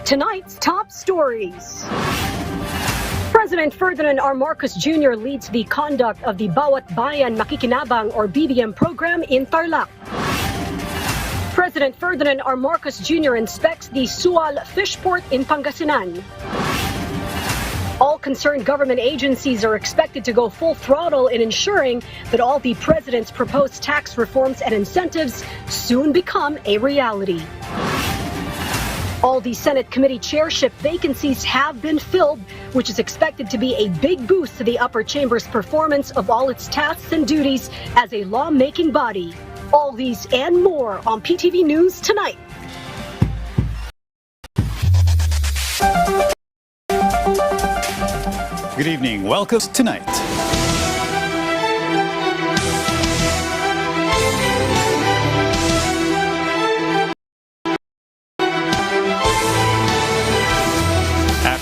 Tonight's top stories. President Ferdinand R. Marcos Jr. leads the conduct of the Ulat Bayan Makikinabang or BBM program in Tarlac. President Ferdinand R. Marcos Jr. inspects the Sual fish port in Pangasinan. All concerned government agencies are expected to go full throttle in ensuring that all the president's proposed tax reforms and incentives soon become a reality. All the Senate committee chairship vacancies have been filled, which is expected to be a big boost to the upper chamber's performance of all its tasks and duties as a lawmaking body. All these and more on PTV News Tonight. Good evening. Welcome to Tonight.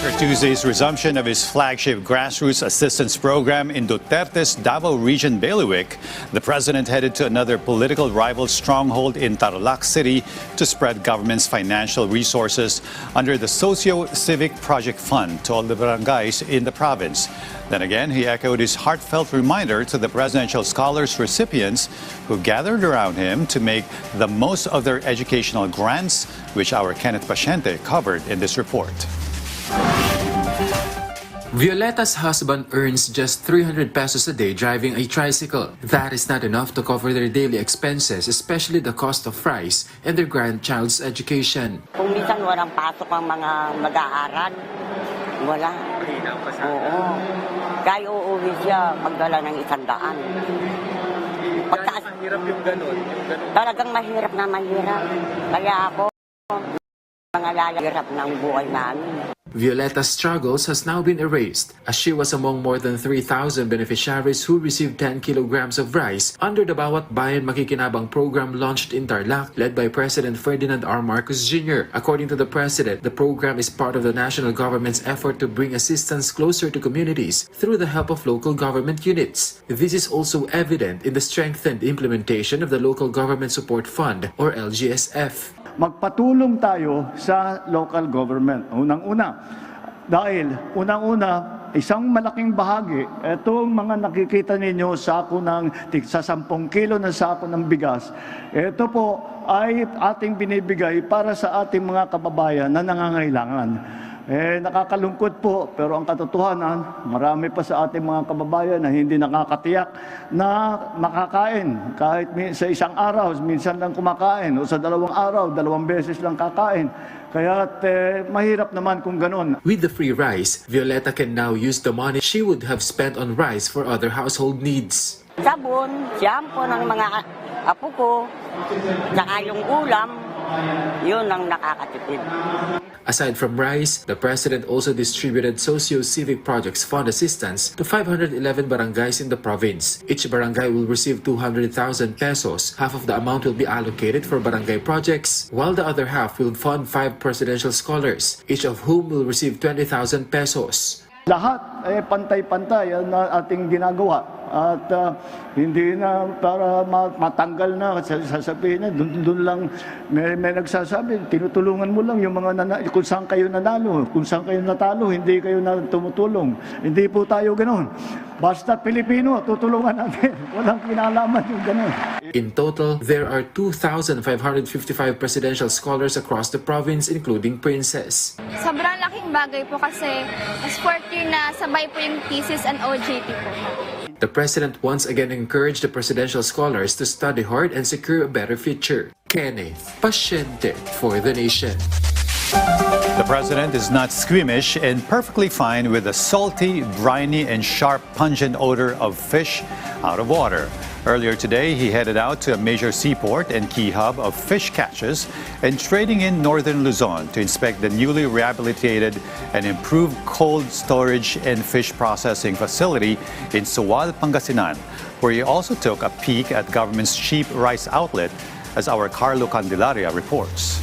After Tuesday's resumption of his flagship grassroots assistance program in Duterte's Davao Region bailiwick, the president headed to another political rival stronghold in Tarlac City to spread government's financial resources under the Socio-Civic Project Fund to all the barangays in the province. Then again, he echoed his heartfelt reminder to the Presidential Scholars recipients who gathered around him to make the most of their educational grants, which our Kenneth Paciente covered in this report. Violeta's husband earns just 300 pesos a day driving a tricycle. That is not enough to cover their daily expenses, especially the cost of rice and their grandchild's education. Kung minsan walang pasok ang mga mag-aaral, wala. Oo. Kaya uuwi siya magdala ng 100. Mahirap yung ganun. Talagang mahirap na mahirap. Kaya ako, mga lalahirap ng buhay namin. Violeta's struggles has now been erased as she was among more than 3,000 beneficiaries who received 10 kilograms of rice under the Ulat Bayan Makikinabang program launched in Tarlac, led by President Ferdinand R. Marcos Jr. According to the president, the program is part of the national government's effort to bring assistance closer to communities through the help of local government units. This is also evident in the strengthened implementation of the Local Government Support Fund or LGSF. Magpatulong tayo sa local government. Unang-una, dahil unang-una, isang malaking bahagi, itong mga nakikita ninyo sako ng sa 10 kilo na sako ng bigas, ito po ay ating binibigay para sa ating mga kababayan na nangangailangan. Nakakalungkot po, pero ang katotohanan, marami pa sa ating mga kababayan na hindi nakakatiyak na makakain. Kahit sa isang araw, minsan lang kumakain, o sa 2 araw, 2 beses lang kakain. Kaya mahirap naman kung ganun. With the free rice, Violeta can now use the money she would have spent on rice for other household needs. Sabon, shampoo ng mga apo ko, saka yung ulam, yun ang nakakatipid. Aside from rice, the president also distributed Socio-Civic Projects Fund assistance to 511 barangays in the province. Each barangay will receive 200,000 pesos. Half of the amount will be allocated for barangay projects, while the other half will fund 5 presidential scholars, each of whom will receive 20,000 pesos. Lahat pantay-pantay na ating ginagawa at hindi na para matanggal na sasabihin na doon lang may nagsasabi, tinutulungan mo lang yung mga kung saan kayo nanalo, kung saan kayo natalo, hindi kayo na tumutulong. Hindi po tayo ganoon. Basta Pilipino, tutulungan natin. Walang kinalaman yung ganoon. In total, there are 2,555 presidential scholars across the province, including princes. Sobrang laking bagay po kasi mas 4th year na sabay po yung thesis and OJT po. The president once again encouraged the presidential scholars to study hard and secure a better future. Kenneth Paciente for the nation. The president is not squeamish and perfectly fine with the salty, briny, and sharp, pungent odor of fish out of water. Earlier today, he headed out to a major seaport and key hub of fish catches and trading in northern Luzon to inspect the newly rehabilitated and improved cold storage and fish processing facility in Sual, Pangasinan, where he also took a peek at government's cheap rice outlet, as our Carlo Candelaria reports.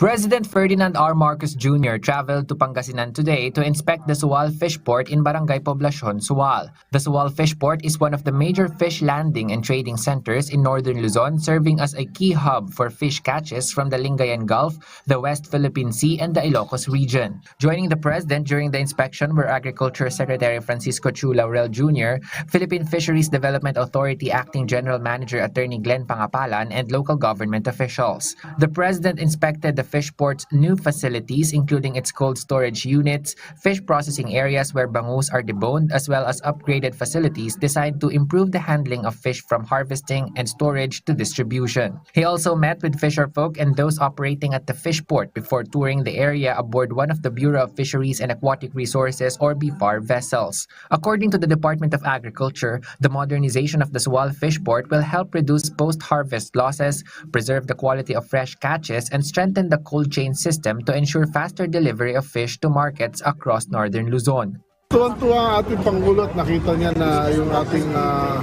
President Ferdinand R. Marcos Jr. traveled to Pangasinan today to inspect the Sual Fish Port in Barangay Poblacion, Sual. The Sual Fish Port is one of the major fish landing and trading centers in northern Luzon, serving as a key hub for fish catches from the Lingayen Gulf, the West Philippine Sea, and the Ilocos region. Joining the President during the inspection were Agriculture Secretary Francisco Chu Laurel Jr., Philippine Fisheries Development Authority Acting General Manager Attorney Glenn Pangapalan, and local government officials. The President inspected the fish port's new facilities, including its cold storage units, fish processing areas where bangus are deboned, as well as upgraded facilities designed to improve the handling of fish from harvesting and storage to distribution. He also met with fisherfolk and those operating at the fish port before touring the area aboard one of the Bureau of Fisheries and Aquatic Resources or BFAR vessels. According to the Department of Agriculture, the modernization of the Sual Fish Port will help reduce post-harvest losses, preserve the quality of fresh catches, and strengthen the cold chain system to ensure faster delivery of fish to markets across northern Luzon. Tuwan-tuwa ang ating Pangulo at nakita niya na yung ating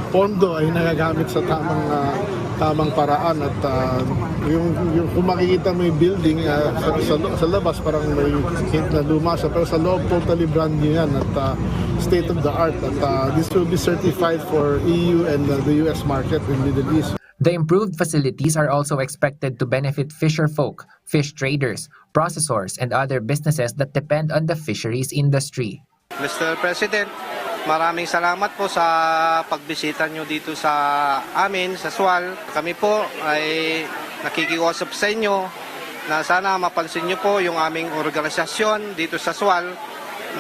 pondo ay nagagamit sa tamang paraan at yung kung makikita mo yung building sa labas parang may hint na luma siya, pero sa loob totally brand new yan at state of the art at this will be certified for EU and the US market in Middle East. The improved facilities are also expected to benefit fisherfolk, fish traders, processors, and other businesses that depend on the fisheries industry. Mr. President, maraming salamat po sa pagbisita nyo dito sa amin, sa Sual. Kami po ay nakikiusap sa inyo na sana mapansin nyo po yung aming organisasyon dito sa Sual,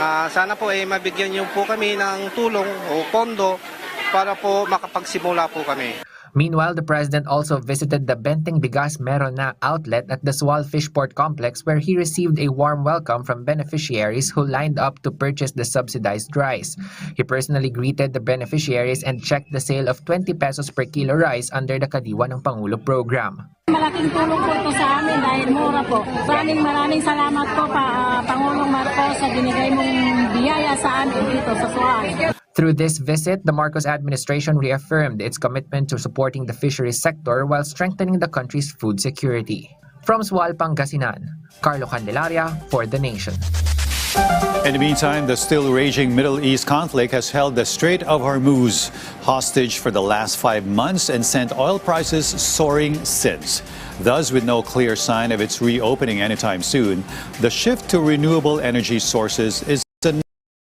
na sana po ay mabigyan nyo po kami ng tulong o pondo para po makapagsimula po kami. Meanwhile, the President also visited the Benteng Bigas Meron Na outlet at the Sual Fishport Complex, where he received a warm welcome from beneficiaries who lined up to purchase the subsidized rice. He personally greeted the beneficiaries and checked the sale of 20 pesos per kilo rice under the Kadiwa ng Pangulo program. Malaking tulong po ito sa amin dahil mura po. Maraming salamat po Pangulong Marcos sa binigay mong biyaya sa amin dito sa Sual. Through this visit, the Marcos administration reaffirmed its commitment to supporting the fisheries sector while strengthening the country's food security. From Sual, Pangasinan, Carlo Candelaria for The Nation. In the meantime, the still raging Middle East conflict has held the Strait of Hormuz hostage for the last 5 months and sent oil prices soaring since. Thus, with no clear sign of its reopening anytime soon, the shift to renewable energy sources is a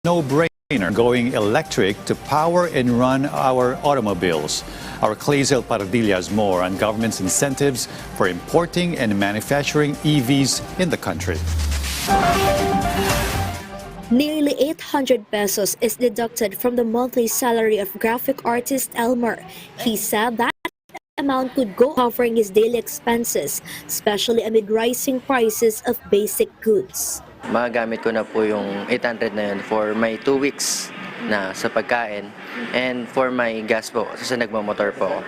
no-brainer, going electric to power and run our automobiles. Our Clazel Pardilla has more on government's incentives for importing and manufacturing EVs in the country. Nearly 800 pesos is deducted from the monthly salary of graphic artist Elmer. He said that amount could go covering his daily expenses, especially amid rising prices of basic goods. Magagamit ko na po yung 800 na yun for my 2 weeks na sa pagkain and for my gas po sa nagmamotor po ako.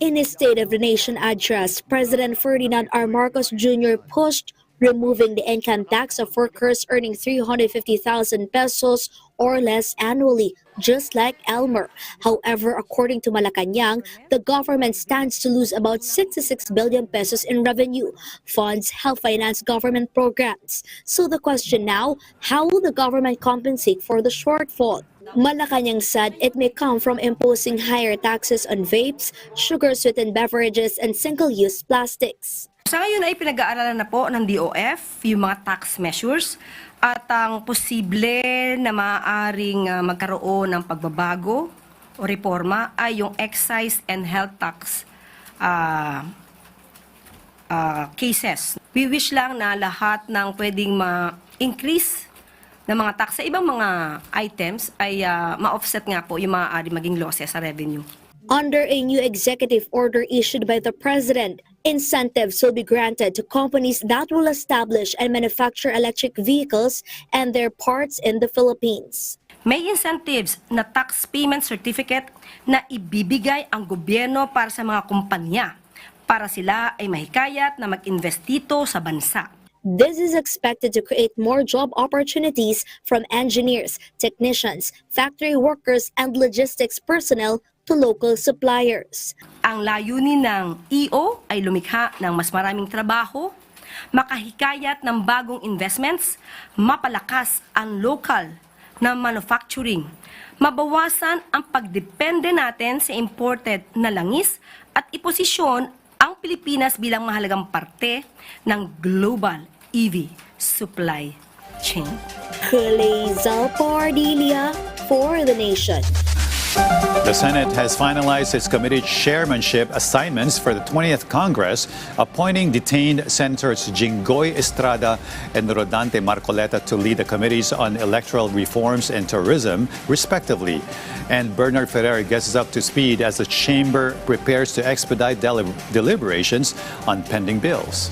In his State of the Nation address, President Ferdinand R. Marcos Jr. pushed removing the income tax of workers earning 350,000 pesos or less annually, just like Elmer. However, according to Malacanang, the government stands to lose about 66 billion pesos in revenue. Funds help finance government programs. So the question now, how will the government compensate for the shortfall? Malacanang said it may come from imposing higher taxes on vapes, sugar-sweetened beverages, and single-use plastics. Sa ngayon ay pinag-aaralan na po ng DOF yung mga tax measures at ang posible na maaaring magkaroon ng pagbabago o reforma ay yung excise and health tax cases. We wish lang na lahat ng pwedeng ma-increase na mga tax sa ibang mga items ay ma-offset nga po yung maaari maging losses sa revenue. Under a new executive order issued by the President, incentives will be granted to companies that will establish and manufacture electric vehicles and their parts in the Philippines. May incentives na tax payment certificate na ibibigay ang gobyerno para sa mga kumpanya para sila ay mahikayat na mag-invest dito sa bansa. This is expected to create more job opportunities from engineers, technicians, factory workers, and logistics personnel to local suppliers. Ang layunin ng EO ay lumikha ng mas maraming trabaho makahikayat ng bagong investments, mapalakas ang local na manufacturing, mabawasan ang pagdepende natin sa imported na langis at iposisyon ang Pilipinas bilang mahalagang parte ng global EV supply chain. Kalezal Pardilia for the Nation. The Senate has finalized its committee chairmanship assignments for the 20th Congress, appointing detained Senators Jinggoy Estrada and Rodante Marcoleta to lead the committees on electoral reforms and tourism, respectively. And Bernard Ferrer gets us up to speed as the chamber prepares to expedite deliberations on pending bills.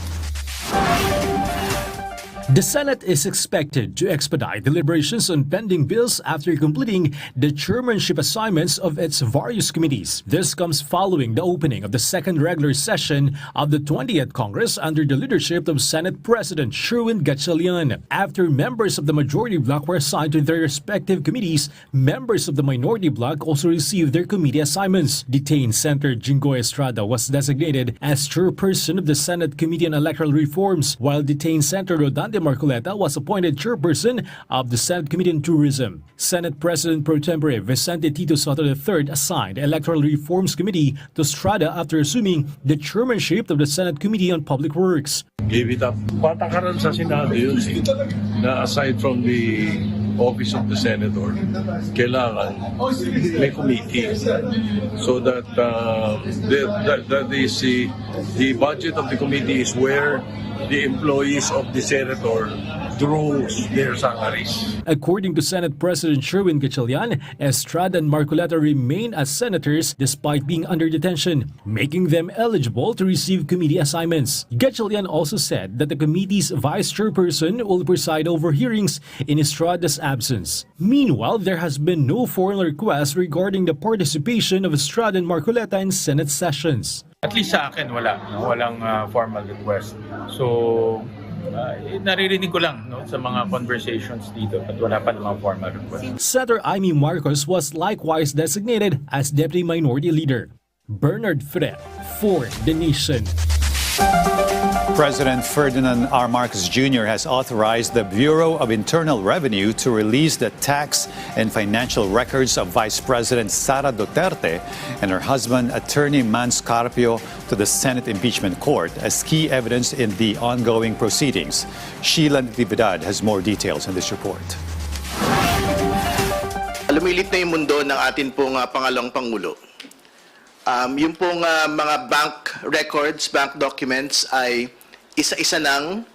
The Senate is expected to expedite deliberations on pending bills after completing the chairmanship assignments of its various committees. This comes following the opening of the second regular session of the 20th Congress under the leadership of Senate President Sherwin Gatchalian. After members of the majority bloc were assigned to their respective committees, members of the minority bloc also received their committee assignments. Detained Senator Jinggoy Estrada was designated as chairperson of the Senate Committee on Electoral Reforms, while detained Senator Rodante Marcoleta was appointed chairperson of the Senate Committee on Tourism. Senate President Pro Tempore Vicente Tito Soto III assigned the Electoral Reforms Committee to Estrada after assuming the chairmanship of the Senate Committee on Public Works. Give it up. Patakaran sa Senado yun na aside from the office of the Senator, kailangan may committee so that that is the budget of the committee is where the employees of the senator draws their salaries. According to Senate President Sherwin Gatchalian, Estrada and Marcoleta remain as senators despite being under detention, making them eligible to receive committee assignments. Gatchalian also said that the committee's vice chairperson will preside over hearings in Estrada's absence. Meanwhile, there has been no foreign request regarding the participation of Estrada and Marcoleta in Senate sessions. At least sa akin, walang formal request. So, naririnig ko lang sa mga conversations dito at wala pa namang formal request. Senator Amy Marcos was likewise designated as Deputy Minority Leader. Bernard Ferrer for the Nation. President Ferdinand R. Marcos Jr. has authorized the Bureau of Internal Revenue to release the tax and financial records of Vice President Sara Duterte and her husband, Attorney Mans Carpio, to the Senate Impeachment Court as key evidence in the ongoing proceedings. Sheila Natividad has more details in this report. Lumilit na yung mundo ng atin pong pangalawang Pangulo. Yung pong mga bank records, bank documents ay isa-isa nang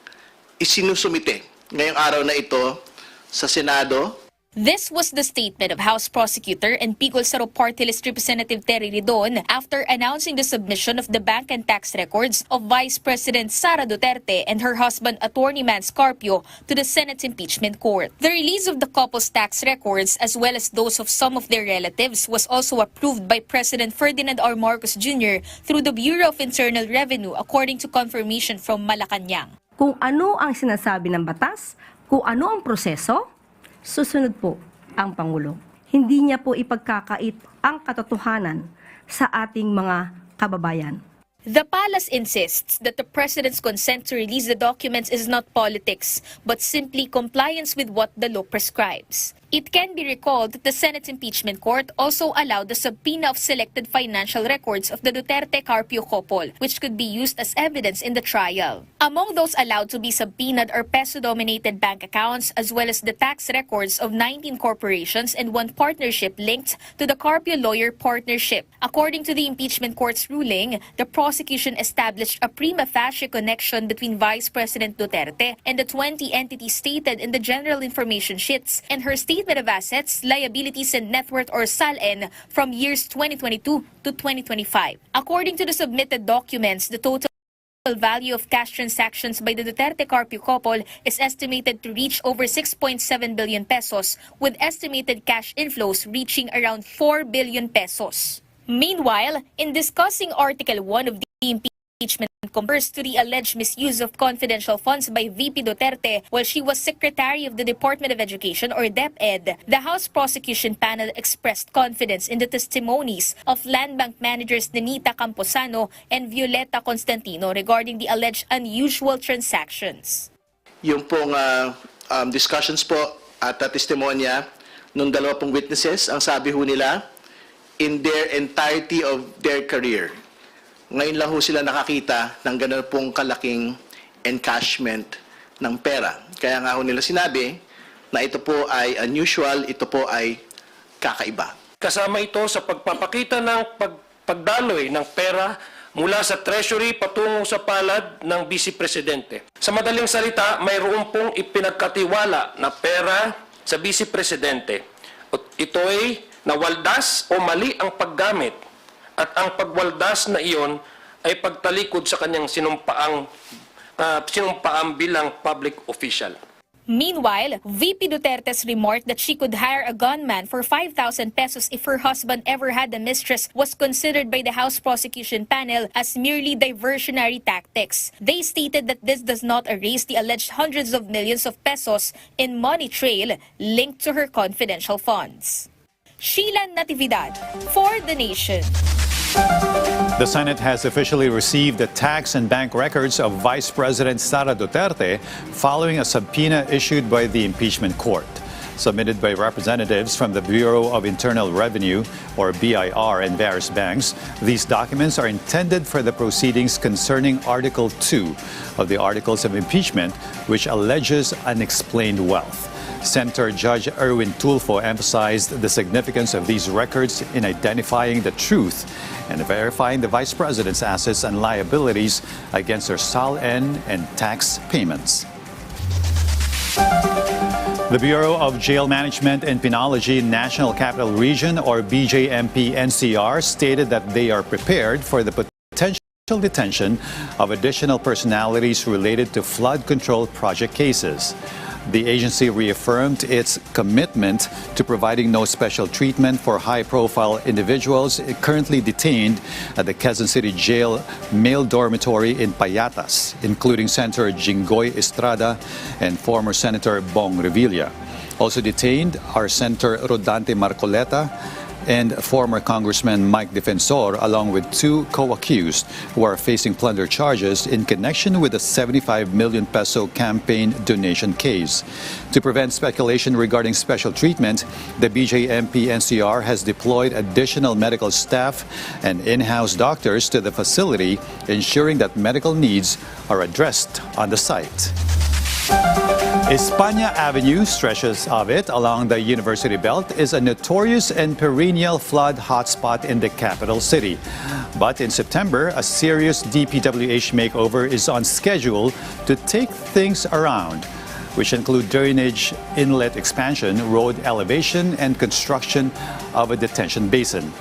isinusumite ngayong araw na ito sa Senado. This was the statement of House Prosecutor and Picol Saro Party List Representative Terry Ridon after announcing the submission of the bank and tax records of Vice President Sara Duterte and her husband Attorney Mans Carpio to the Senate's impeachment court. The release of the couple's tax records as well as those of some of their relatives was also approved by President Ferdinand R. Marcos Jr. through the Bureau of Internal Revenue according to confirmation from Malacanang. Kung ano ang sinasabi ng batas, kung ano ang proseso, susunod po ang Pangulo. Hindi niya po ipagkakait ang katotohanan sa ating mga kababayan. The palace insists that the president's consent to release the documents is not politics, but simply compliance with what the law prescribes. It can be recalled that the Senate's impeachment court also allowed the subpoena of selected financial records of the Duterte-Carpio couple, which could be used as evidence in the trial. Among those allowed to be subpoenaed are peso-dominated bank accounts as well as the tax records of 19 corporations and one partnership linked to the Carpio Lawyer Partnership. According to the impeachment court's ruling, the prosecution established a prima facie connection between Vice President Duterte and the 20 entities stated in the General Information Sheets and her statement of assets, liabilities, and net worth or SALN from years 2022 to 2025. According to the submitted documents, the total value of cash transactions by the Duterte-Carpio couple is estimated to reach over 6.7 billion pesos, with estimated cash inflows reaching around 4 billion pesos. Meanwhile, in discussing Article 1 of the impeachment Compares to the alleged misuse of confidential funds by VP Duterte while she was Secretary of the Department of Education or DepEd. The House Prosecution Panel expressed confidence in the testimonies of Land Bank managers Nenita Camposano and Violeta Constantino regarding the alleged unusual transactions. Yung pong discussions po at testimonya ng dalawa pong witnesses, ang sabi ho nila, in their entirety of their career, ngayon lang ho sila nakakita ng ganun pong kalaking encashment ng pera. Kaya nga ho nila sinabi na ito po ay unusual, ito po ay kakaiba. Kasama ito sa pagpapakita ng pagdaloy ng pera mula sa Treasury patungo sa palad ng Vice Presidente. Sa madaling salita, mayroon pong ipinagkatiwala na pera sa Vice Presidente. Ito ay nawaldas o mali ang paggamit. At ang pagwaldas na iyon ay pagtalikod sa kanyang sinumpaang bilang public official. Meanwhile, VP Duterte's remark that she could hire a gunman for 5,000 pesos if her husband ever had a mistress was considered by the House Prosecution Panel as merely diversionary tactics. They stated that this does not erase the alleged hundreds of millions of pesos in money trail linked to her confidential funds. Sheila Natividad for The Nation. The Senate has officially received the tax and bank records of Vice President Sara Duterte following a subpoena issued by the impeachment court. Submitted by representatives from the Bureau of Internal Revenue, or BIR, and various banks, these documents are intended for the proceedings concerning Article 2 of the Articles of Impeachment, which alleges unexplained wealth. Senator Judge Erwin Tulfo emphasized the significance of these records in identifying the truth and verifying the Vice President's assets and liabilities against her SAL-N and tax payments. The Bureau of Jail Management and Penology National Capital Region, or BJMP-NCR, stated that they are prepared for the potential detention of additional personalities related to flood control project cases. The agency reaffirmed its commitment to providing no special treatment for high-profile individuals currently detained at the Quezon City Jail male dormitory in Payatas, including Senator Jinggoy Estrada and former Senator Bong Revilla. Also detained are Senator Rodante Marcoleta and former Congressman Mike Defensor, along with two co-accused who are facing plunder charges in connection with the 75 million peso campaign donation case. To prevent speculation regarding special treatment, the BJMP-NCR has deployed additional medical staff and in-house doctors to the facility, ensuring that medical needs are addressed on the site. España Avenue, stretches of it along the University Belt, is a notorious and perennial flood hotspot in the capital city. But in September, a serious DPWH makeover is on schedule to take things around, which include drainage inlet expansion, road elevation, and construction of a detention basin.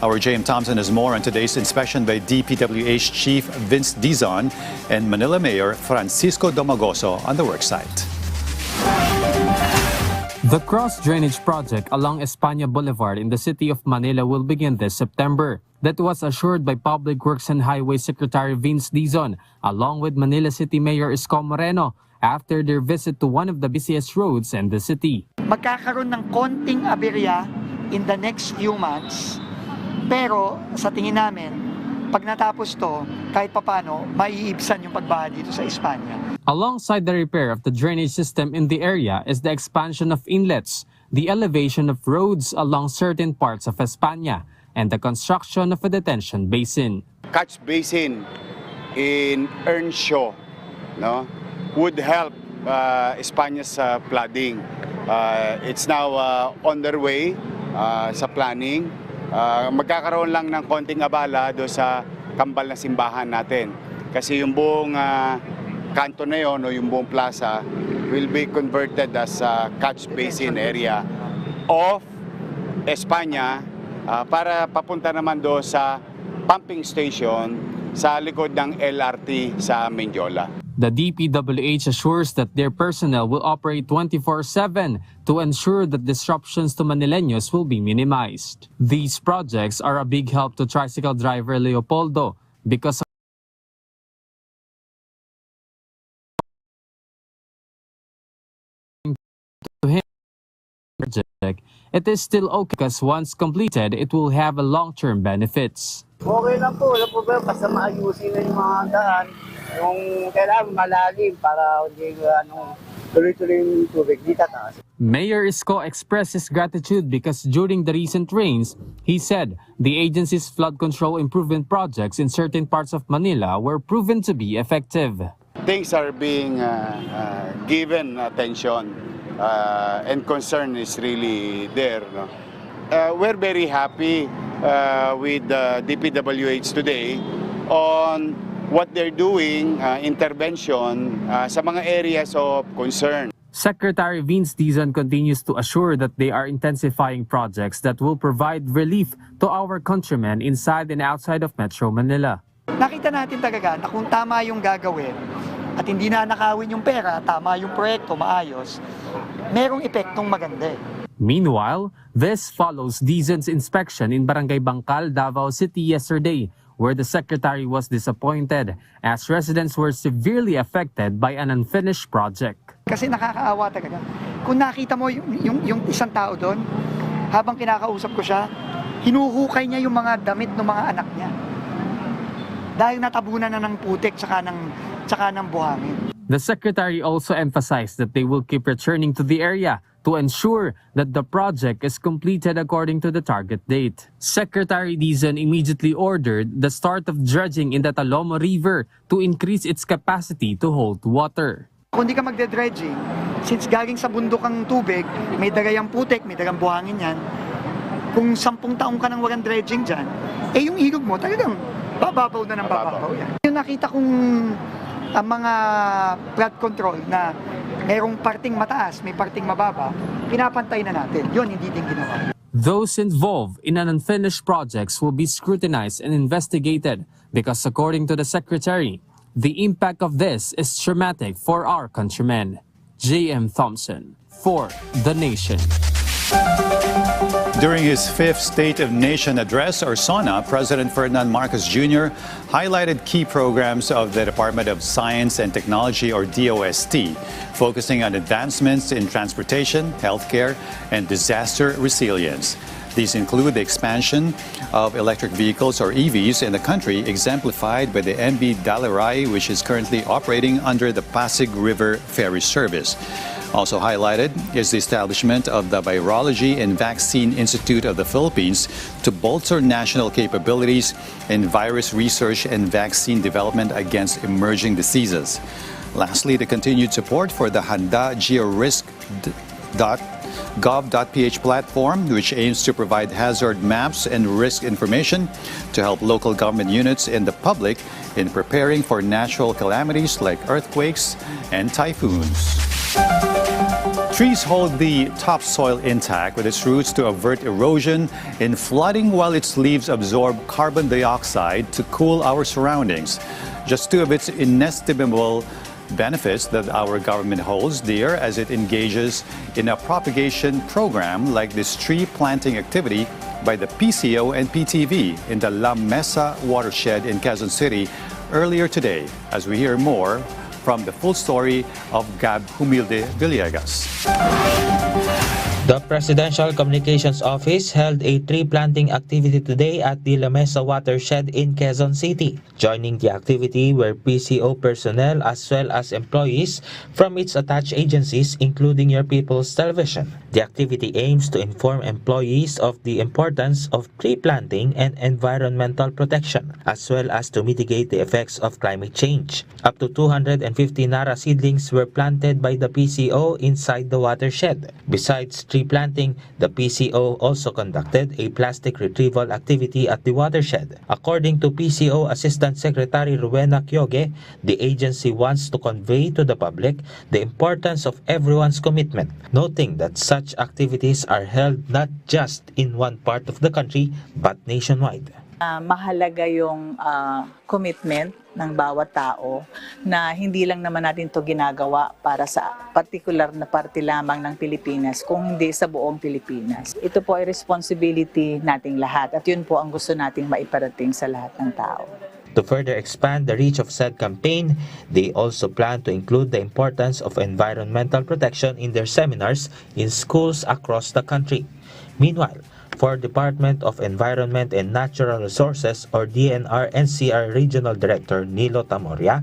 Our James Thompson has more on today's inspection by DPWH Chief Vince Dizon and Manila Mayor Francisco Domagoso on the worksite. The cross-drainage project along España Boulevard in the city of Manila will begin this September. That was assured by Public Works and Highway Secretary Vince Dizon, along with Manila City Mayor Isko Moreno, after their visit to one of the busiest roads in the city. Magkakaroon ng konting aberya in the next few months, pero sa tingin namin, pag natapos to, kahit papano, maiibsan yung pagbaha dito sa España. Alongside the repair of the drainage system in the area is the expansion of inlets, the elevation of roads along certain parts of España, and the construction of a detention basin. Catch basin in Earnshaw, no, would help España's flooding. It's now on their way sa planning. Magkakaroon lang ng konting abala do sa kambal na simbahan natin. Kasi yung buong kanto na yon o yung buong plaza will be converted as a catch basin area of España para papunta naman do sa pumping station sa likod ng LRT sa Mendiola. The DPWH assures that their personnel will operate 24/7 to ensure that disruptions to Manileños will be minimized. These projects are a big help to tricycle driver Leopoldo because project, it is still okay because once completed, it will have a long-term benefits. Okay lang po, wala po ba, basta maayusin na yung mga daan. Yung kailangan malalim para hindi tuloy-tuloy yung tubig, di tataas. Mayor Isko expressed his gratitude because during the recent rains, he said the agency's flood control improvement projects in certain parts of Manila were proven to be effective. Things are being given attention and concern is really there. No? We're very happy with the DPWH today on what they're doing, intervention sa mga areas of concern. Secretary Vince Dizon continues to assure that they are intensifying projects that will provide relief to our countrymen inside and outside of Metro Manila. Nakita natin talaga na kung tama yung gagawin at hindi na nakawin yung pera, tama yung proyekto, maayos, merong epektong maganda. Meanwhile, this follows Dizon's inspection in Barangay Bangkal, Davao City yesterday, where the secretary was disappointed as residents were severely affected by an unfinished project. Kasi nakakaawa talaga. Kung nakita mo yung isang tao doon, habang kinakausap ko siya, hinuhukay niya yung mga damit ng mga anak niya. Dahil natabunan na ng putik tsaka ng buhangin. The secretary also emphasized that they will keep returning to the area to ensure that the project is completed according to the target date. Secretary Dizon immediately ordered the start of dredging in the Talomo River to increase its capacity to hold water. Kung di ka magde-dredging, since galing sa bundok ang tubig, may dagayang putik, may dagang buhangin yan, kung 10 taong ka nang walang dredging dyan, yung ilog mo talagang bababaw na ng bababaw yan. Yung nakita kong ang mga flood control na mayroong parting mataas, may parting mababa, pinapantay na natin. Yun, hindi din ginawa. Those involved in an unfinished projects will be scrutinized and investigated because according to the secretary, the impact of this is traumatic for our countrymen. J.M. Thompson, for The Nation. During his fifth State of Nation address, or SONA, President Ferdinand Marcos Jr. highlighted key programs of the Department of Science and Technology, or DOST, focusing on advancements in transportation, healthcare, and disaster resilience. These include the expansion of electric vehicles, or EVs, in the country, exemplified by the MB Dalaray, which is currently operating under the Pasig River Ferry Service. Also highlighted is the establishment of the Virology and Vaccine Institute of the Philippines to bolster national capabilities in virus research and vaccine development against emerging diseases. Lastly, the continued support for the Handa Georisk.gov.ph platform, which aims to provide hazard maps and risk information to help local government units and the public in preparing for natural calamities like earthquakes and typhoons. Trees hold the topsoil intact with its roots to avert erosion and flooding, while its leaves absorb carbon dioxide to cool our surroundings. Just two of its inestimable benefits that our government holds dear as it engages in a propagation program like this tree planting activity by the PCO and PTV in the La Mesa watershed in Quezon City earlier today, as we hear more from the full story of Gab Humilde Villegas. The Presidential Communications Office held a tree planting activity today at the La Mesa watershed in Quezon City. Joining the activity were PCO personnel as well as employees from its attached agencies, including Your People's Television. The activity aims to inform employees of the importance of tree planting and environmental protection, as well as to mitigate the effects of climate change. Up to 250 Nara seedlings were planted by the PCO inside the watershed. Besides tree planting, the PCO also conducted a plastic retrieval activity at the watershed. According to PCO Assistant Secretary Rowena Kyoge, the agency wants to convey to the public the importance of everyone's commitment, noting that such activities are held not just in one part of the country but nationwide. Mahalaga yung commitment ng bawat tao na hindi lang naman natin to ginagawa para sa particular na parte lamang ng Pilipinas, kung hindi sa buong Pilipinas. Ito po ay responsibility nating lahat at yun po ang gusto nating maiparating sa lahat ng tao. To further expand the reach of said campaign, they also plan to include the importance of environmental protection in their seminars in schools across the country. Meanwhile, for Department of Environment and Natural Resources or DNR-NCR Regional Director Nilo Tamoria,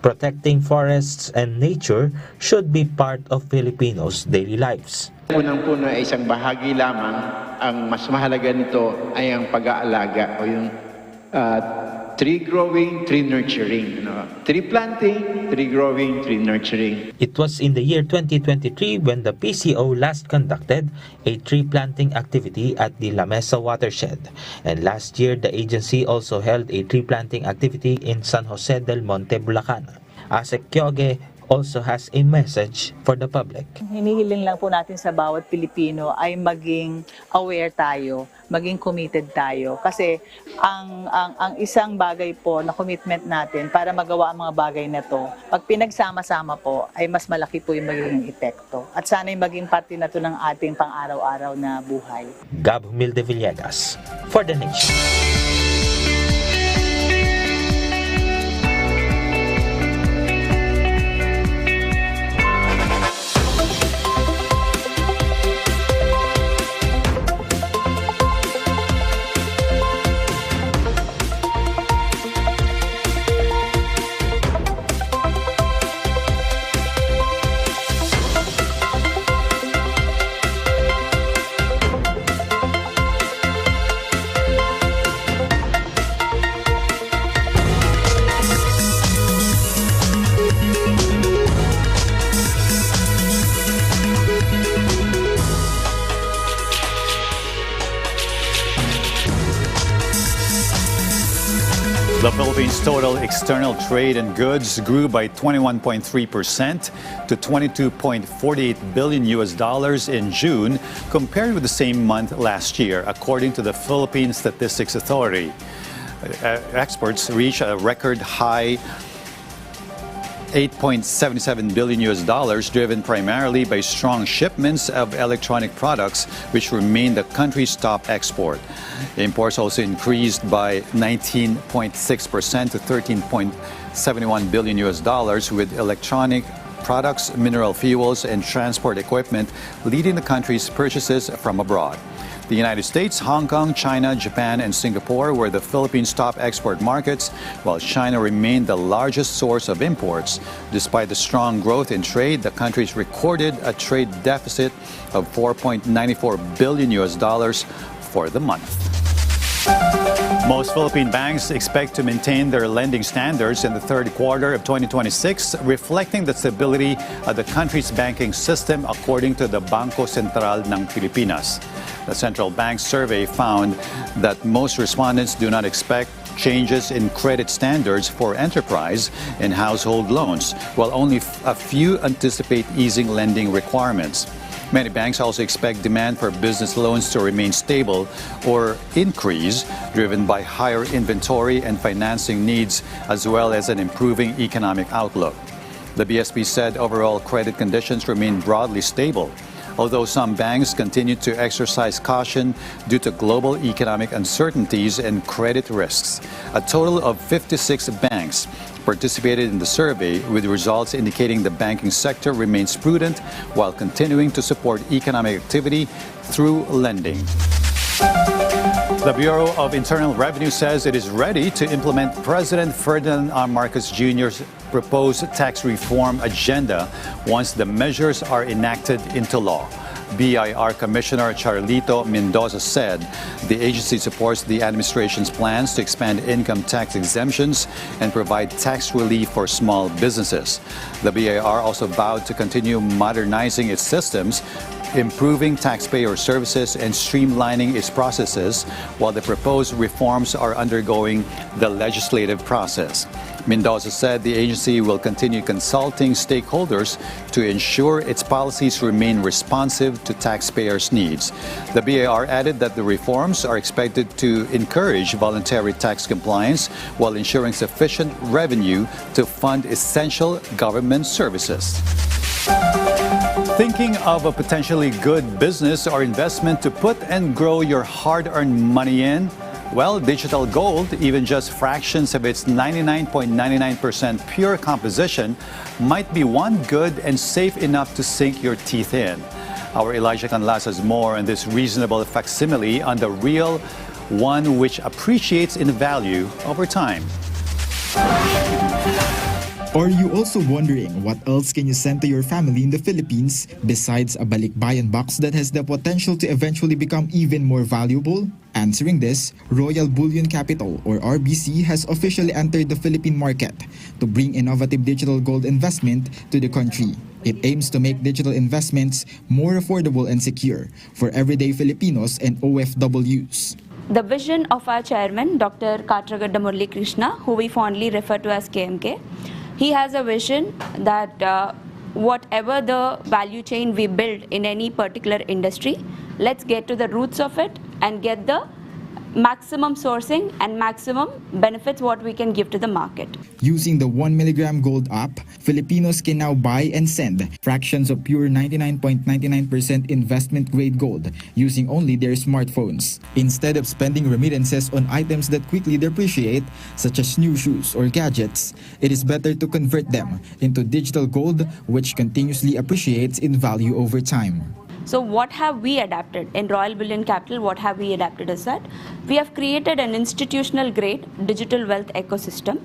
protecting forests and nature should be part of Filipinos' daily lives. Punang-puno ay isang bahagi lamang. Ang mas mahalaga nito ay ang pag-aalaga o yung tree growing, tree nurturing. Tree planting, tree growing, tree nurturing. It was in the year 2023 when the PCO last conducted a tree planting activity at the La Mesa watershed. And last year, the agency also held a tree planting activity in San Jose del Monte, Bulacan. Asek Kyoge also has a message for the public. Hinihiling lang po natin sa bawat Pilipino ay maging aware tayo, maging committed tayo. Kasi ang isang bagay po na commitment natin para magawa ang mga bagay na to, pag pinagsama-sama po, ay mas malaki po yung magiging epekto. At sana'y maging parte na to ng ating pang-araw-araw na buhay. Gab Humilde Villegas, for the Nation. The Philippines' total external trade in goods grew by 21.3% to $22.48 billion in June, compared with the same month last year, according to the Philippine Statistics Authority. Exports reached a record high $8.77 billion, driven primarily by strong shipments of electronic products, which remain the country's top export. Imports also increased by 19.6% to $13.71 billion, with electronic products, mineral fuels, and transport equipment leading the country's purchases from abroad. The United States, Hong Kong, China, Japan, and Singapore were the Philippines' top export markets, while China remained the largest source of imports. Despite the strong growth in trade, the countries recorded a trade deficit of $4.94 billion for the month. Most Philippine banks expect to maintain their lending standards in the third quarter of 2026, reflecting the stability of the country's banking system, according to the Bangko Sentral ng Pilipinas. The central bank survey found that most respondents do not expect changes in credit standards for enterprise and household loans, while only a few anticipate easing lending requirements. Many banks also expect demand for business loans to remain stable or increase, driven by higher inventory and financing needs, as well as an improving economic outlook. The BSP said overall credit conditions remain broadly stable, although some banks continue to exercise caution due to global economic uncertainties and credit risks. A total of 56 banks participated in the survey, with results indicating the banking sector remains prudent while continuing to support economic activity through lending. The Bureau of Internal Revenue says it is ready to implement President Ferdinand R. Marcos Jr.'s proposed tax reform agenda once the measures are enacted into law. BIR Commissioner Charlito Mendoza said the agency supports the administration's plans to expand income tax exemptions and provide tax relief for small businesses. The BIR also vowed to continue modernizing its systems, improving taxpayer services, and streamlining its processes, while the proposed reforms are undergoing the legislative process. Mendoza said the agency will continue consulting stakeholders to ensure its policies remain responsive to taxpayers' needs. The BIR added that the reforms are expected to encourage voluntary tax compliance while ensuring sufficient revenue to fund essential government services. Thinking of a potentially good business or investment to put and grow your hard-earned money in? Well, digital gold, even just fractions of its 99.99% pure composition, might be one good and safe enough to sink your teeth in. Our Elijah Canlas has more on this reasonable facsimile on the real one which appreciates in value over time. Are you also wondering what else can you send to your family in the Philippines besides a balikbayan box that has the potential to eventually become even more valuable? Answering this, Royal Bullion Capital or RBC has officially entered the Philippine market to bring innovative digital gold investment to the country. It aims to make digital investments more affordable and secure for everyday Filipinos and OFWs. The vision of our chairman, Dr. Katragadda Murali Krishna, who we fondly refer to as KMK, he has a vision that whatever the value chain we build in any particular industry, let's get to the roots of it and get the maximum sourcing and maximum benefits what we can give to the market. Using the 1 milligram gold app, Filipinos can now buy and send fractions of pure 99.99% investment grade gold using only their smartphones. Instead of spending remittances on items that quickly depreciate, such as new shoes or gadgets, it is better to convert them into digital gold, which continuously appreciates in value over time. So what have we adapted in Royal Bullion Capital? What have we adapted is that we have created an institutional grade digital wealth ecosystem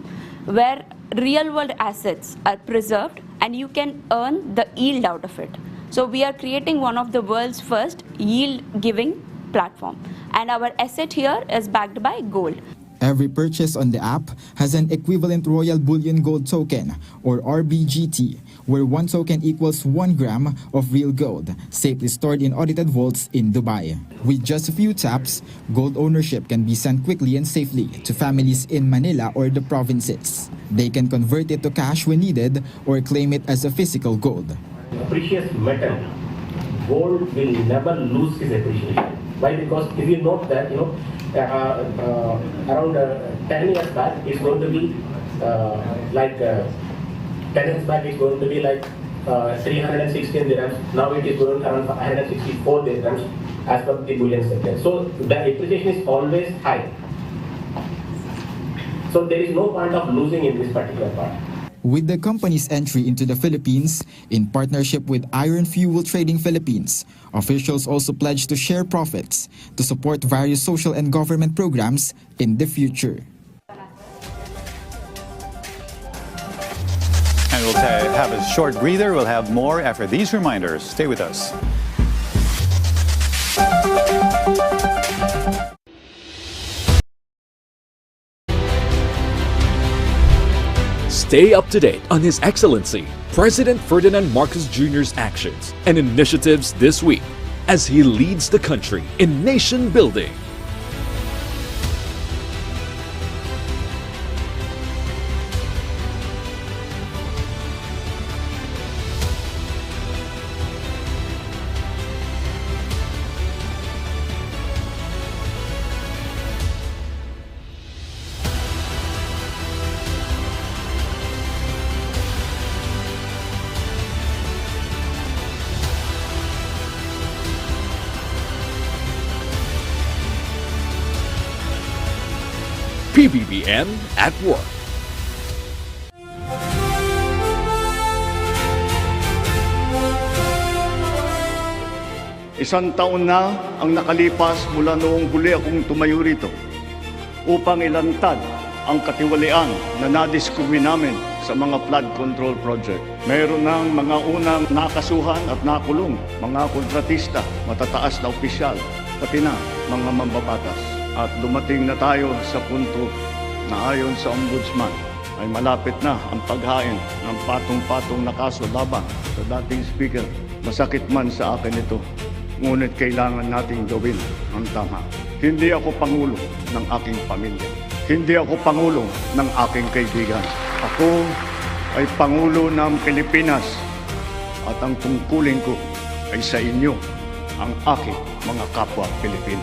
where real world assets are preserved and you can earn the yield out of it. So we are creating one of the world's first yield giving platform, and our asset here is backed by gold. Every purchase on the app has an equivalent Royal Bullion Gold Token or RBGT, where one token equals 1 gram of real gold, safely stored in audited vaults in Dubai. With just a few taps, gold ownership can be sent quickly and safely to families in Manila or the provinces. They can convert it to cash when needed or claim it as a physical gold. A precious metal, gold will never lose its appreciation. Why? Because if you note that, around 10 years back, it's going to be 10 years back, it's going to be like 316 dirhams. Now it is going around 164 dirhams as per the bullion sector. So the appreciation is always high. So there is no point of losing in this particular part. With the company's entry into the Philippines, in partnership with Iron Fuel Trading Philippines, officials also pledged to share profits to support various social and government programs in the future. And we'll have a short breather. We'll have more after these reminders. Stay with us. Stay up to date on His Excellency President Ferdinand Marcos Jr.'s actions and initiatives this week as he leads the country in nation building. PBBM at Work. Isang taon na ang nakalipas mula noong huli akong tumayo rito upang ilantad ang katiwalian na nadiskubre namin sa mga flood control project. Mayroon ng mga unang nakasuhan at nakulong, mga kontratista, matataas na opisyal, pati na mga mambabatas. At dumating na tayo sa punto na ayon sa Ombudsman ay malapit na ang paghain ng patong-patong na kaso laban sa dating speaker. Masakit man sa akin ito, ngunit kailangan nating gawin ang tama. Hindi ako pangulo ng aking pamilya. Hindi ako pangulo ng aking kaibigan. Ako ay pangulo ng Pilipinas at ang tungkulin ko ay sa inyo, ang aking mga kapwa Pilipino.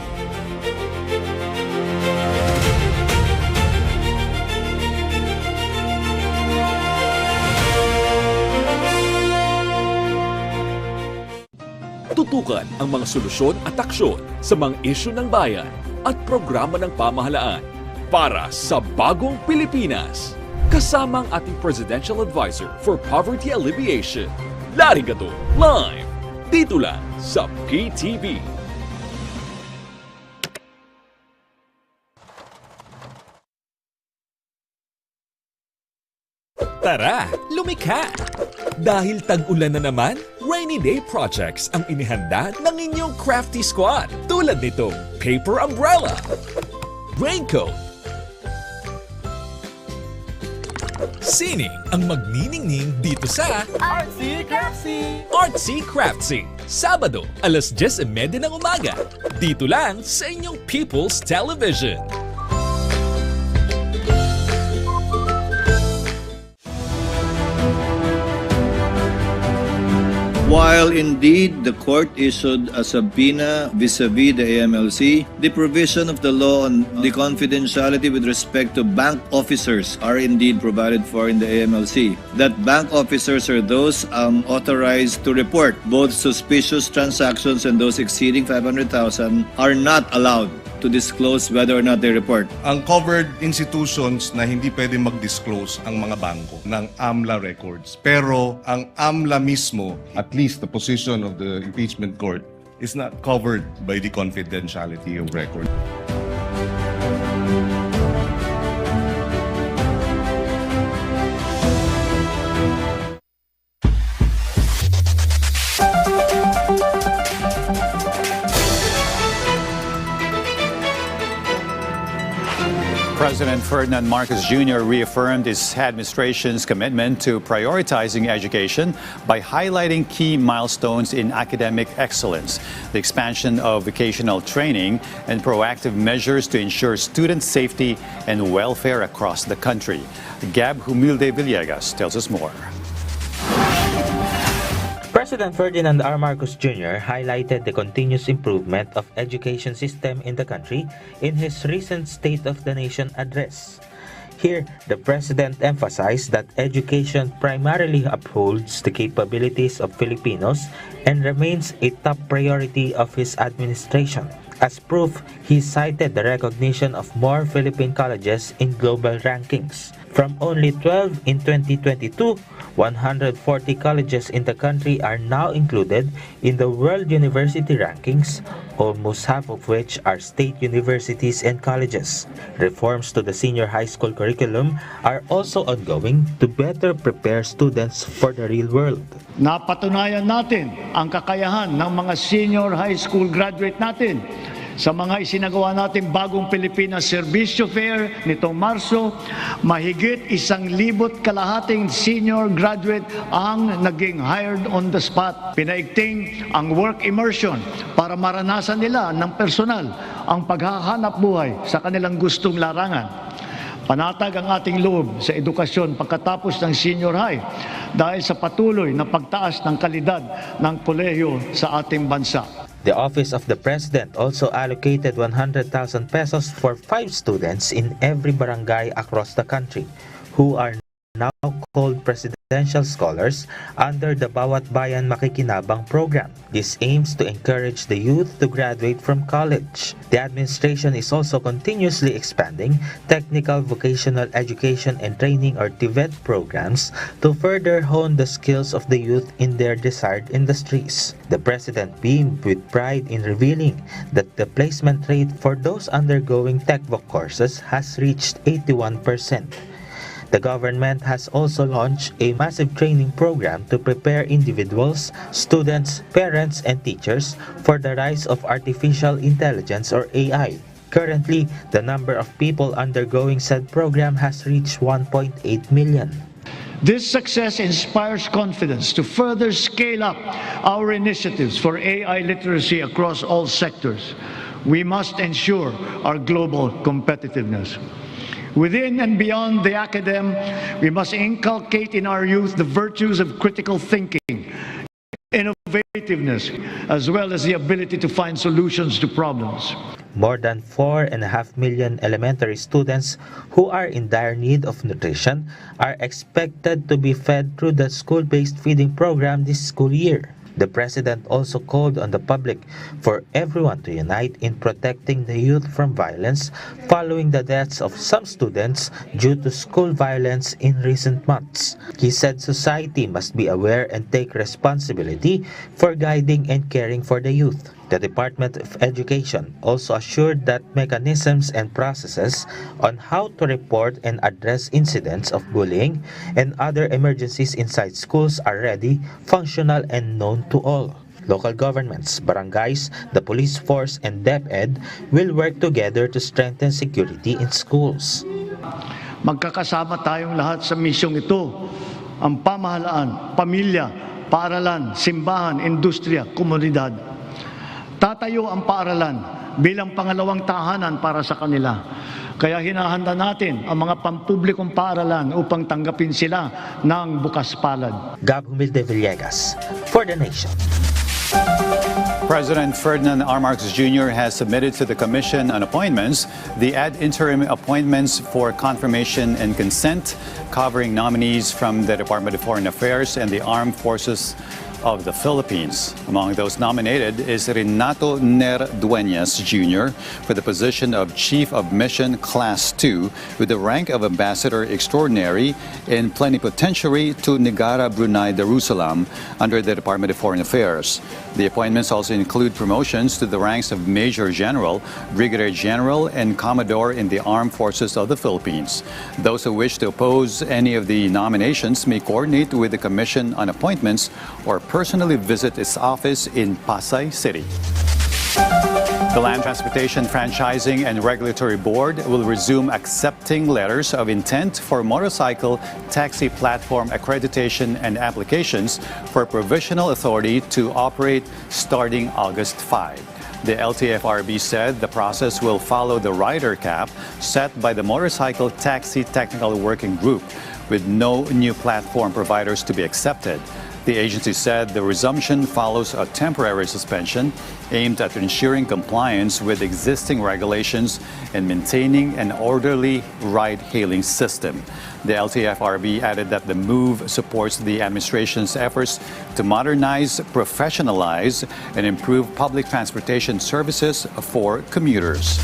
Tutukan ang mga solusyon at aksyon sa mga isyu ng bayan. at programa ng pamahalaan para sa bagong Pilipinas. Kasama ang ating Presidential Advisor for Poverty Alleviation, Larry Gato, live dito lang sa PTV. Tara, lumikha! Dahil tag-ulan na naman, rainy day projects ang inihanda ng inyong crafty squad. Tulad nito, paper umbrella, raincoat, sining ang magniningning dito sa Artsy Craftsy! Artsy Craftsy. Sabado, alas 10:30 ng umaga. Dito lang sa inyong People's Television. While indeed the court issued a subpoena vis-a-vis the AMLC, the provision of the law on the confidentiality with respect to bank officers are indeed provided for in the AMLC. That bank officers are those authorized to report both suspicious transactions and those exceeding 500,000 are not allowed to disclose whether or not they report. Ang covered institutions na hindi pwede mag-disclose ang mga bangko ng AMLA records. Pero ang AMLA mismo, at least the position of the impeachment court, is not covered by the confidentiality of record. President Ferdinand Marcos Jr. reaffirmed his administration's commitment to prioritizing education by highlighting key milestones in academic excellence, the expansion of vocational training, and proactive measures to ensure student safety and welfare across the country. Gab Humilde Villegas tells us more. President Ferdinand R. Marcos Jr. highlighted the continuous improvement of education system in the country in his recent State of the Nation address. Here, the President emphasized that education primarily upholds the capabilities of Filipinos and remains a top priority of his administration. As proof, he cited the recognition of more Philippine colleges in global rankings. From only 12 in 2022, 140 colleges in the country are now included in the World University Rankings, almost half of which are state universities and colleges. Reforms to the senior high school curriculum are also ongoing to better prepare students for the real world. Napatunayan natin ang kakayahan ng mga senior high school graduate natin sa mga isinagawa natin Bagong Pilipinas Serbisyo Fair nitong Marso. Mahigit 1,200 senior graduate ang naging hired on the spot. Pinaigting ang work immersion para maranasan nila ng personal ang paghahanap buhay sa kanilang gustong larangan. Panatag ang ating loob sa edukasyon pagkatapos ng senior high dahil sa patuloy na pagtaas ng kalidad ng kolehiyo sa ating bansa. The Office of the President also allocated 100,000 pesos for 5 students in every barangay across the country who are now called Presidential Scholars under the Bawat Bayan Makikinabang program. This aims to encourage the youth to graduate from college. The administration is also continuously expanding technical vocational education and training or TVET programs to further hone the skills of the youth in their desired industries. The President beamed with pride in revealing that the placement rate for those undergoing TechVoc courses has reached 81%. The government has also launched a massive training program to prepare individuals, students, parents, and teachers for the rise of artificial intelligence or AI. Currently, the number of people undergoing said program has reached 1.8 million. This success inspires confidence to further scale up our initiatives for AI literacy across all sectors. We must ensure our global competitiveness. Within and beyond the academe, we must inculcate in our youth the virtues of critical thinking, innovativeness, as well as the ability to find solutions to problems. More than 4.5 million elementary students who are in dire need of nutrition are expected to be fed through the school-based feeding program this school year. The President also called on the public for everyone to unite in protecting the youth from violence following the deaths of some students due to school violence in recent months. He said society must be aware and take responsibility for guiding and caring for the youth. The Department of Education also assured that mechanisms and processes on how to report and address incidents of bullying and other emergencies inside schools are ready, functional, and known to all. Local governments, barangays, the police force, and DepEd will work together to strengthen security in schools. Magkakasama tayong lahat sa misyong ito. Ang pamahalaan, pamilya, paaralan, simbahan, industriya, komunidad. Tatayo ang paaralan bilang pangalawang tahanan para sa kanila. Kaya hinahanda natin ang mga pampublikong paaralan upang tanggapin sila ng bukas palad. Gab Humilde Villegas, for the Nation. President Ferdinand R. Marcos Jr. has submitted to the Commission on Appointments the ad interim appointments for confirmation and consent, covering nominees from the Department of Foreign Affairs and the Armed Forces of the Philippines. Among those nominated is Renato Ner Dueñas Jr. for the position of Chief of Mission Class 2 with the rank of Ambassador Extraordinary and Plenipotentiary to Negara Brunei Darussalam under the Department of Foreign Affairs. The appointments also include promotions to the ranks of Major General, Brigadier General, and Commodore in the Armed Forces of the Philippines. Those who wish to oppose any of the nominations may coordinate with the Commission on Appointments or personally visit its office in Pasay City. The Land Transportation Franchising and Regulatory Board will resume accepting letters of intent for motorcycle taxi platform accreditation and applications for provisional authority to operate starting August 5. The LTFRB said the process will follow the rider cap set by the Motorcycle Taxi Technical Working Group, with no new platform providers to be accepted. The agency said the resumption follows a temporary suspension aimed at ensuring compliance with existing regulations and maintaining an orderly ride-hailing system. The LTFRB added that the move supports the administration's efforts to modernize, professionalize, and improve public transportation services for commuters.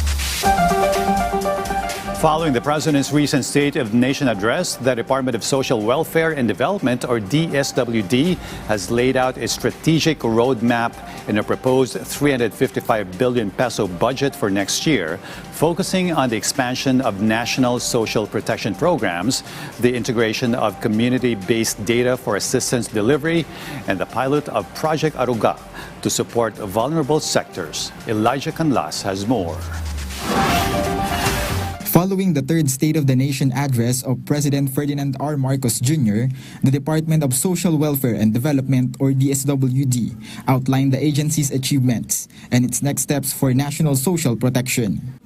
Following the President's recent State of the Nation address, the Department of Social Welfare and Development, or DSWD, has laid out a strategic roadmap in a proposed 355 billion peso budget for next year, focusing on the expansion of national social protection programs, the integration of community-based data for assistance delivery, and the pilot of Project Aruga to support vulnerable sectors. Elijah Canlas has more. Following the third State of the Nation address of President Ferdinand R. Marcos Jr., the Department of Social Welfare and Development, or DSWD, outlined the agency's achievements and its next steps for national social protection.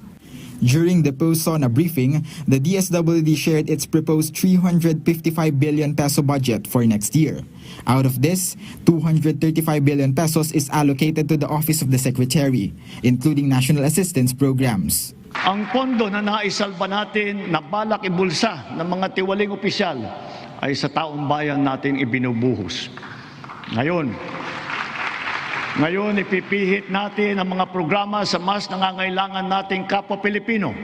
During the post-SONA briefing, the DSWD shared its proposed 355 billion peso budget for next year. Out of this, 235 billion pesos is allocated to the Office of the Secretary, including national assistance programs. Ang pondo na naisalba natin na balak ibulsa ng mga tiwaling opisyal ay sa taong bayan natin ibinubuhos. Ngayon ipipihit natin ang mga programa sa mas nangangailangan nating kapwa Pilipino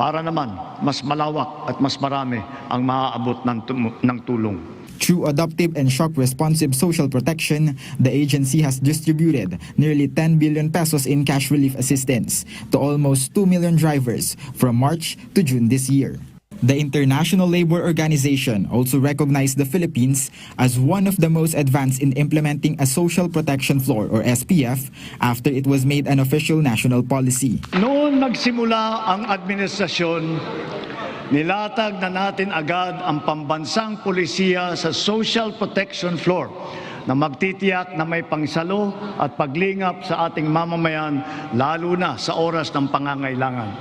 para naman mas malawak at mas marami ang maaabot ng tulong. Through adaptive and shock-responsive social protection, the agency has distributed nearly 10 billion pesos in cash relief assistance to almost 2 million drivers from March to June this year. The International Labour Organization also recognized the Philippines as one of the most advanced in implementing a social protection floor, or SPF, after it was made an official national policy. Noon nagsimula ang administrasyon, nilatag na natin agad ang pambansang polisiya sa social protection floor na magtitiyak na may pangsalo at paglingap sa ating mamamayan, lalo na sa oras ng pangangailangan.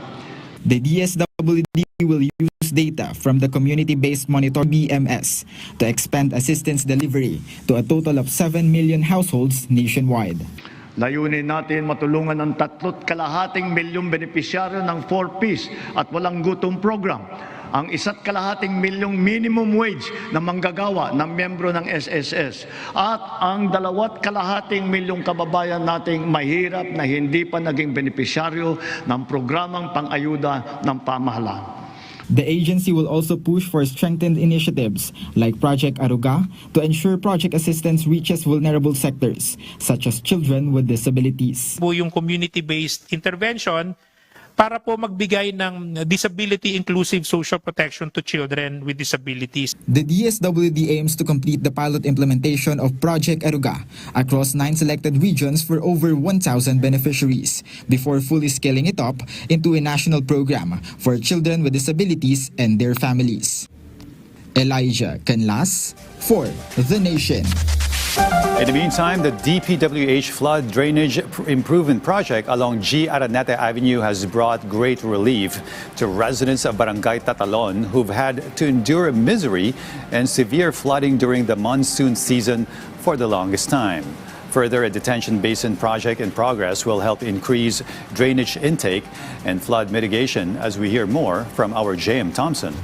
The DSWD will use data from the Community-Based Monitor BMS to expand assistance delivery to a total of 7 million households nationwide. Layunin natin matulungan ng 3.2 milyong benepisyaryo ng 4Ps at walang gutom program ang 1.5 milyong minimum wage na manggagawa ng miyembro ng SSS at ang 2.5 milyong kababayan nating mahirap na hindi pa naging benepisyaryo ng programang pang-ayuda ng pamahalaan. The agency will also push for strengthened initiatives like Project Aruga to ensure project assistance reaches vulnerable sectors, such as children with disabilities. Yung community-based intervention para po magbigay ng disability-inclusive social protection to children with disabilities. The DSWD aims to complete the pilot implementation of Project Aruga across 9 selected regions for over 1,000 beneficiaries before fully scaling it up into a national program for children with disabilities and their families. Elijah Canlas for The Nation. In the meantime, the DPWH Flood Drainage Improvement Project along G. Araneta Avenue has brought great relief to residents of Barangay Tatalon who've had to endure misery and severe flooding during the monsoon season for the longest time. Further, a detention basin project in progress will help increase drainage intake and flood mitigation, as we hear more from our J.M. Thompson.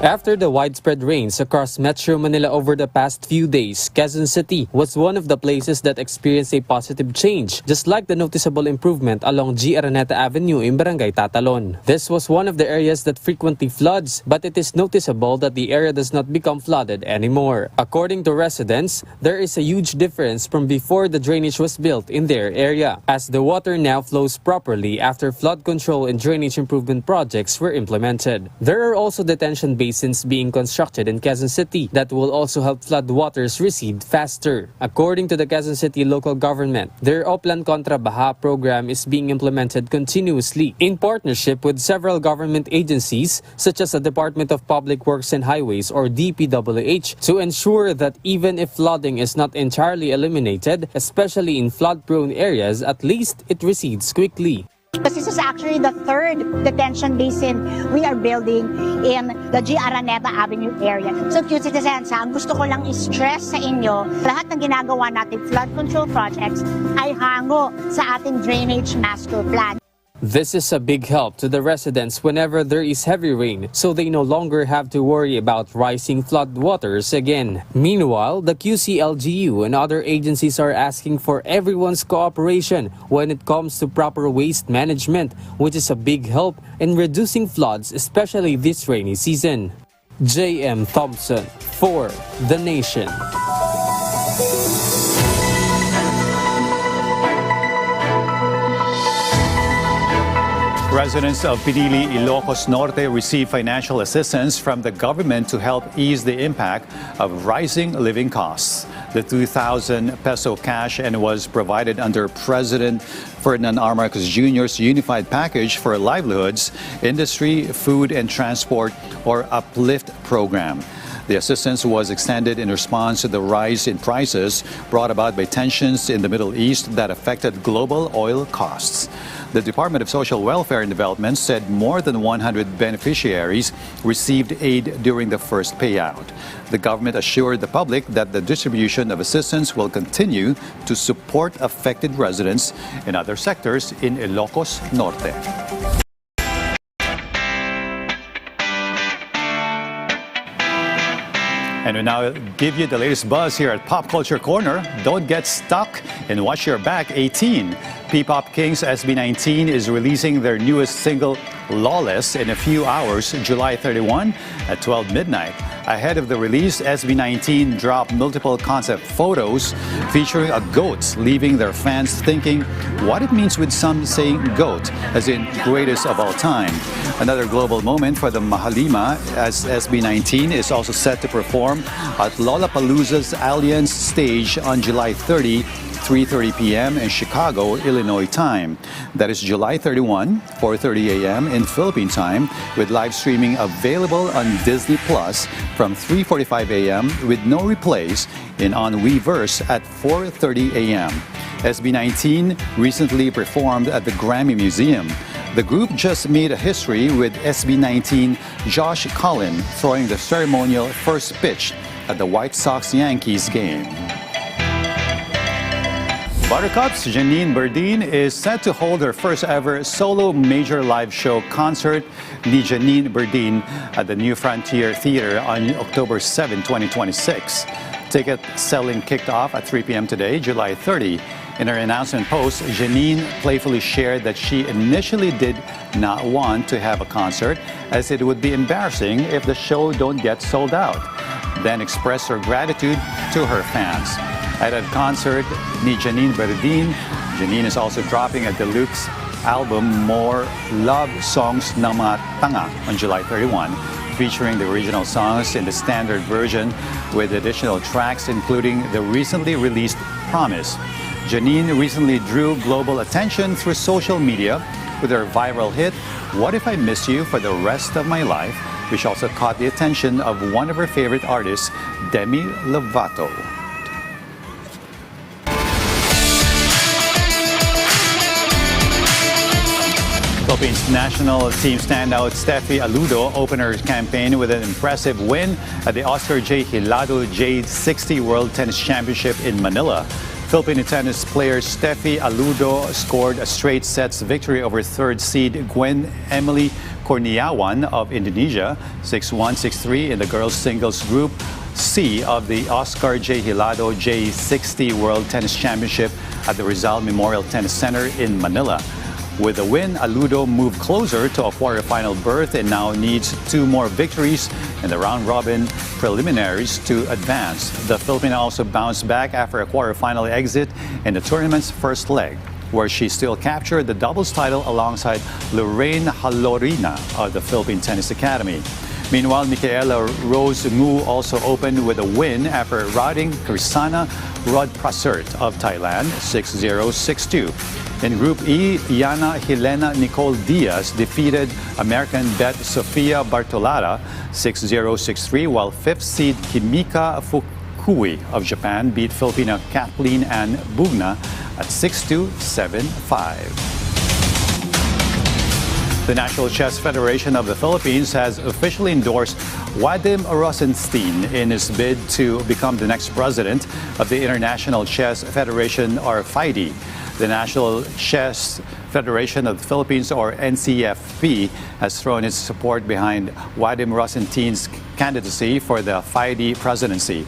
After the widespread rains across Metro Manila over the past few days, Quezon City was one of the places that experienced a positive change, just like the noticeable improvement along G. Araneta Avenue in Barangay Tatalon. This was one of the areas that frequently floods, but it is noticeable that the area does not become flooded anymore. According to residents, there is a huge difference from before the drainage was built in their area, as the water now flows properly after flood control and drainage improvement projects were implemented. There are also detention basins being constructed in Quezon City that will also help flood waters recede faster. According to the Quezon City local government, their Oplan Contra Baha program is being implemented continuously in partnership with several government agencies such as the Department of Public Works and Highways or DPWH to ensure that even if flooding is not entirely eliminated, especially in flood-prone areas, at least it recedes quickly. This is actually the third detention basin we are building in the G. Araneta Avenue area. So, cute citizens, ang gusto ko lang i-stress sa inyo, lahat ng ginagawa natin flood control projects ay hango sa ating drainage master plan. This is a big help to the residents whenever there is heavy rain, so they no longer have to worry about rising flood waters again. Meanwhile, the QCLGU and other agencies are asking for everyone's cooperation when it comes to proper waste management, which is a big help in reducing floods, especially this rainy season. J.M. Thompson for The Nation. Residents of Pinili, Ilocos Norte receive financial assistance from the government to help ease the impact of rising living costs. The 2,000 peso cash and was provided under President Ferdinand R. Marcos Jr.'s Unified Package for Livelihoods, Industry, Food and Transport, or UPLIFT program. The assistance was extended in response to the rise in prices brought about by tensions in the Middle East that affected global oil costs. The Department of Social Welfare and Development said more than 100 beneficiaries received aid during the first payout. The government assured the public that the distribution of assistance will continue to support affected residents in other sectors in Ilocos Norte. And we now give you the latest buzz here at Pop Culture Corner. Don't get stuck and watch your back. 18. P-Pop Kings SB19 is releasing their newest single, Lawless, in a few hours, July 31 at 12 midnight. Ahead of the release, SB19 dropped multiple concept photos featuring a goat, leaving their fans thinking what it means with some saying GOAT, as in greatest of all time. Another global moment for the Mahalima, as SB19 is also set to perform at Lollapalooza's Allianz stage on July 30, 3:30 p.m. in Chicago, Illinois time. That is July 31, 4:30 a.m. in Philippine time, with live streaming available on Disney Plus from 3:45 a.m. with no replays and on Weverse at 4:30 a.m. SB19 recently performed at the Grammy Museum. The group just made a history with SB19 Josh Cullen throwing the ceremonial first pitch at the White Sox-Yankees game. Buttercups, Janine Berdeen is set to hold her first ever solo major live show concert, ni Janine Berdeen, at the New Frontier Theater on October 7, 2026. Ticket selling kicked off at 3 p.m. today, July 30. In her announcement post, Janine playfully shared that she initially did not want to have a concert, as it would be embarrassing if the show don't get sold out, then expressed her gratitude to her fans. At a concert, ni Janine Berdeen, Janine is also dropping a deluxe album, More Love Songs na Mga Tanga, on July 31, featuring the original songs in the standard version with additional tracks, including the recently released Promise. Janine recently drew global attention through social media with her viral hit, What If I Miss You for the Rest of My Life, which also caught the attention of one of her favorite artists, Demi Lovato. Philippines national team standout Steffi Aludo opened her campaign with an impressive win at the Oscar J. Hilado J60 World Tennis Championship in Manila. Filipino tennis player Steffi Aludo scored a straight sets victory over third seed Gwen Emily Kurniawan of Indonesia, 6-1, 6-3 in the girls singles group C of the Oscar J. Hilado J60 World Tennis Championship at the Rizal Memorial Tennis Center in Manila. With the win, Aludo moved closer to a quarterfinal berth and now needs 2 more victories in the round-robin preliminaries to advance. The Filipina also bounced back after a quarterfinal exit in the tournament's first leg, where she still captured the doubles title alongside Lorraine Halorina of the Philippine Tennis Academy. Meanwhile, Micaela Rose Ngu also opened with a win after routing Kirsana Rodprasert of Thailand 6-0, 6-2. In Group E, Yana Helena Nicole Diaz defeated American Bet Sofia Bartolata 6-0, 6-3, while 5th seed Kimika Fukui of Japan beat Filipina Kathleen Ann Bugna at 6-2, 7-5. The National Chess Federation of the Philippines has officially endorsed Wadim Rosenstein in his bid to become the next president of the International Chess Federation, or FIDE. The National Chess Federation of the Philippines, or NCFP, has thrown its support behind Wadim Rosenstein's candidacy for the FIDE presidency.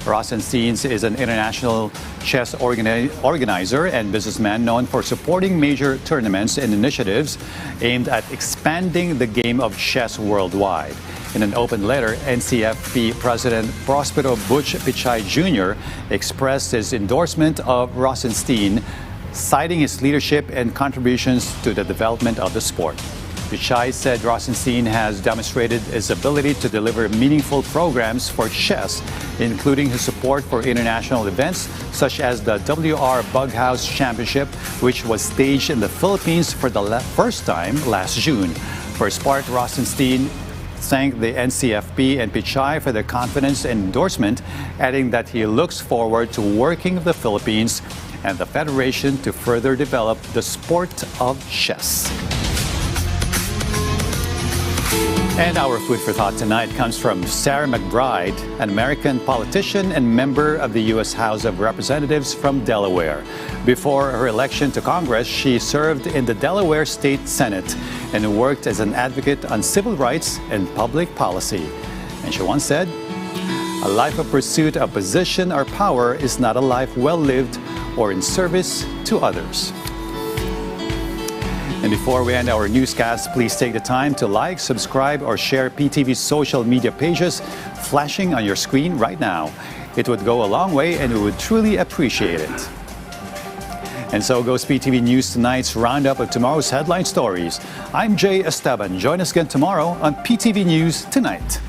Rosenstein is an international chess organizer and businessman known for supporting major tournaments and initiatives aimed at expanding the game of chess worldwide. In an open letter, NCFP President Prospero Butch Pichay Jr. expressed his endorsement of Rosenstein, citing his leadership and contributions to the development of the sport. Pichay said Rosenstein has demonstrated his ability to deliver meaningful programs for chess, including his support for international events such as the WR Bughouse Championship, which was staged in the Philippines for the first time last June. For his part, Rosenstein thanked the NCFP and Pichay for their confidence and endorsement, adding that he looks forward to working with the Philippines and the Federation to further develop the sport of chess. And our food for thought tonight comes from Sarah McBride, an American politician and member of the U.S. House of Representatives from Delaware. Before her election to Congress, she served in the Delaware State Senate and worked as an advocate on civil rights and public policy. And she once said, "A life of pursuit of position or power is not a life well lived or in service to others." And before we end our newscast, please take the time to like, subscribe, or share PTV's social media pages flashing on your screen right now. It would go a long way and we would truly appreciate it. And so goes PTV News Tonight's roundup of tomorrow's headline stories. I'm Jay Esteban. Join us again tomorrow on PTV News Tonight.